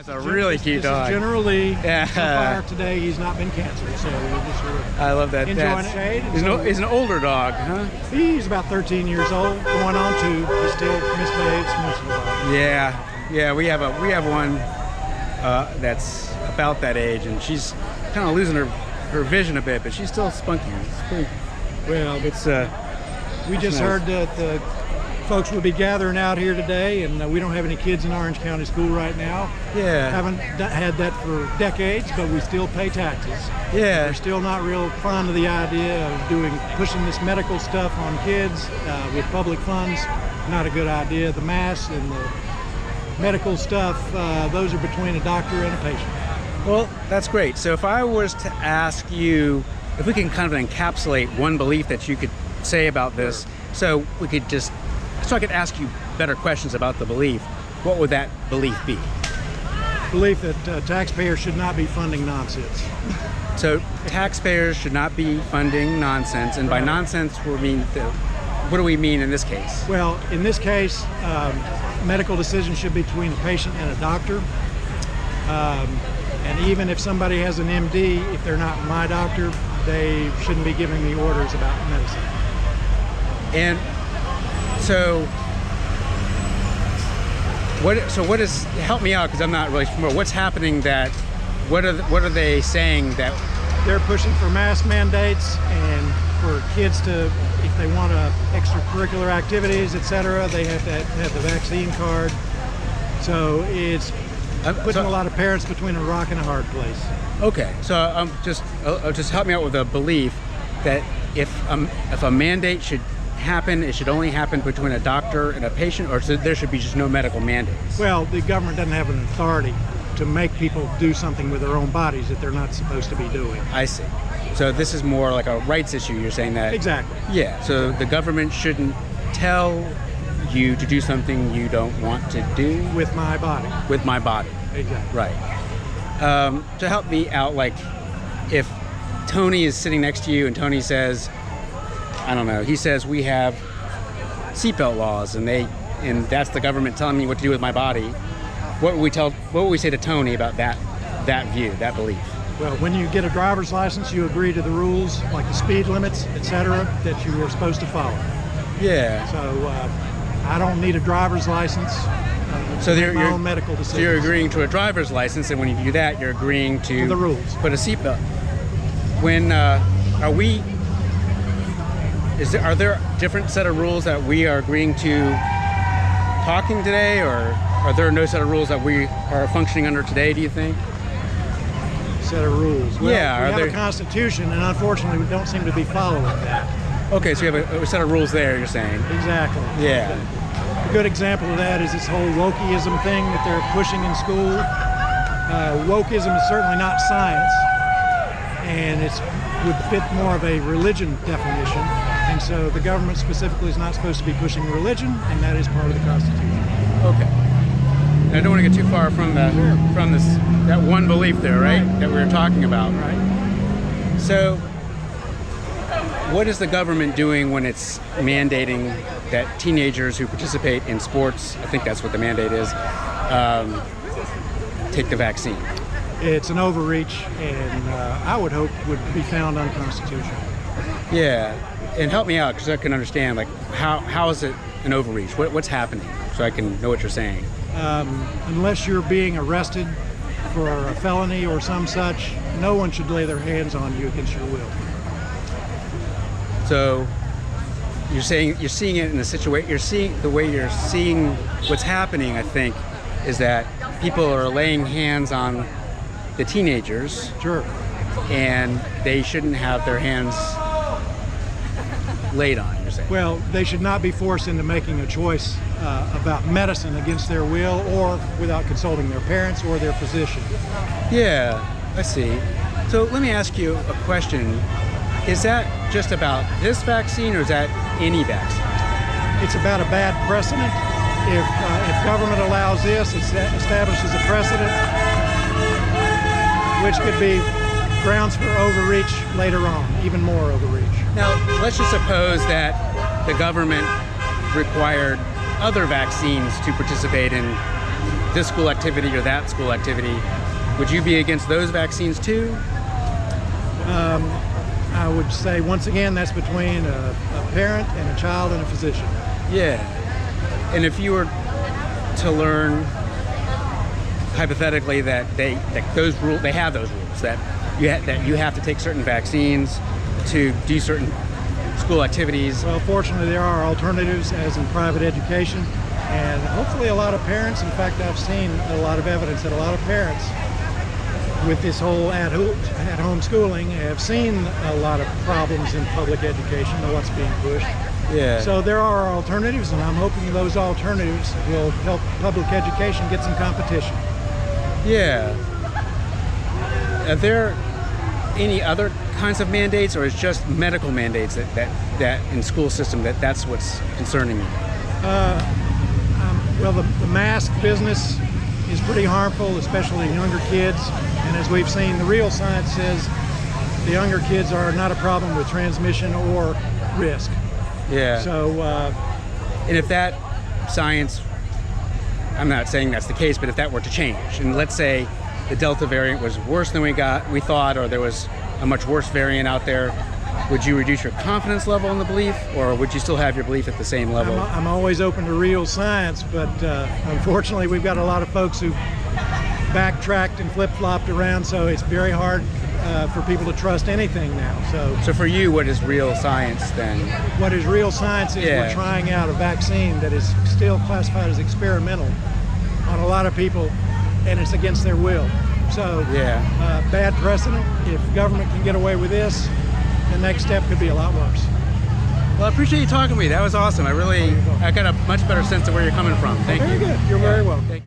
That's a really cute dog. Generally, Yeah. so far today he's not been canceled, so we're just I love that. enjoying shade. He's an older dog, huh? He's about 13 years old, going on 2. He still misbehaves most of the time. Yeah. We have one that's about that age, and she's kind of losing her vision a bit, but she's still spunky. It's pretty, well, it's we just nice. heard that the folks will be gathering out here today, and we don't have any kids in Orange County School right now. Yeah. Haven't had that for decades, but we still pay taxes. Yeah. We're still not real fond of the idea of pushing this medical stuff on kids with public funds. Not a good idea. The masks and the medical stuff, those are between a doctor and a patient. Well, that's great. So if I was to ask you, if we can kind of encapsulate one belief that you could say about this, so I could ask you better questions about the belief, what would that belief be? Belief that taxpayers should not be funding nonsense. So taxpayers should not be funding nonsense, and by nonsense what do we mean in this case? Well, in this case, medical decisions should be between a patient and a doctor. And even if somebody has an MD, if they're not my doctor, they shouldn't be giving me orders about medicine. And so what is, help me out because I'm not really familiar. What's happening what are they saying that? They're pushing for mask mandates and for kids to, if they want extracurricular activities, etc., they have to have the vaccine card. So it's putting a lot of parents between a rock and a hard place. Okay, so just help me out with a belief that if a mandate should happen, it should only happen between a doctor and a patient, or there should be just no medical mandates? Well, the government doesn't have an authority to make people do something with their own bodies that they're not supposed to be doing. I see. So this is more like a rights issue, you're saying that? Exactly. Yeah, so the government shouldn't tell you to do something you don't want to do? With my body. With my body. Exactly. Right. To help me out, like if Tony is sitting next to you and Tony says, I don't know, he says we have seatbelt laws and that's the government telling me what to do with my body, what would we say to Tony about that view, that belief? Well, when you get a driver's license, you agree to the rules, like the speed limits, etc., that you are supposed to follow. Yeah. So I don't need a driver's license. So your own medical decisions. So you're agreeing to a driver's license, and when you do that, you're agreeing to the rules. Put a seatbelt. When are there a different set of rules that we are agreeing to talking today, or are there no set of rules that we are functioning under today, do you think? Set of rules. Well, yeah. We have a constitution, and unfortunately we don't seem to be following that. Okay, so you have a set of rules there, you're saying? Exactly. Yeah. A good example of that is this whole wokeism thing that they're pushing in school. Wokeism is certainly not science, and it would fit more of a religion definition. And so the government specifically is not supposed to be pushing religion, and that is part of the Constitution. Okay. I don't want to get too far from that one belief there, right? That we were talking about. Right. So, what is the government doing when it's mandating that teenagers who participate in sports, I think that's what the mandate is, take the vaccine? It's an overreach, and I would hope would be found unconstitutional. Yeah, and help me out because I can understand, like, how is it an overreach? What's happening so I can know what you're saying? Unless you're being arrested for a felony or some such, no one should lay their hands on you against your will. So you're seeing it in a situation, the way you're seeing what's happening, I think, is that people are laying hands on the teenagers. Sure. And they shouldn't have their hands laid on, you're saying? Well, they should not be forced into making a choice about medicine against their will or without consulting their parents or their physician. Yeah, I see. So let me ask you a question. Is that just about this vaccine, or is that any vaccine? It's about a bad precedent. If government allows this, it establishes a precedent, which could be grounds for overreach later on, even more overreach. Now, let's just suppose that the government required other vaccines to participate in this school activity or that school activity. Would you be against those vaccines too? I would say, once again, that's between a parent and a child and a physician. Yeah. And if you were to learn hypothetically that they have those rules, that you have to take certain vaccines to do certain school activities. Well, fortunately, there are alternatives, as in private education, and hopefully a lot of parents, in fact, I've seen a lot of evidence that a lot of parents with this whole at-home schooling have seen a lot of problems in public education and what's being pushed. Yeah. So there are alternatives, and I'm hoping those alternatives will help public education get some competition. Yeah. Are there any other kinds of mandates, or is just medical mandates that in school system that's what's concerning you? Well, the mask business is pretty harmful, especially in younger kids. And as we've seen, the real science says the younger kids are not a problem with transmission or risk. Yeah. So, and if that science, I'm not saying that's the case, but if that were to change, and let's say the Delta variant was worse than we thought, or there was a much worse variant out there, would you reduce your confidence level in the belief, or would you still have your belief at the same level? I'm always open to real science, but unfortunately we've got a lot of folks who backtracked and flip-flopped around, so it's very hard for people to trust anything now. So for you, what is real science then? What is real science is we're trying out a vaccine that is still classified as experimental on a lot of people, and it's against their will. So bad precedent. If government can get away with this, the next step could be a lot worse. Well, I appreciate you talking to me. That was awesome. I got a much better sense of where you're coming from. Thank you. Very good. You're very welcome.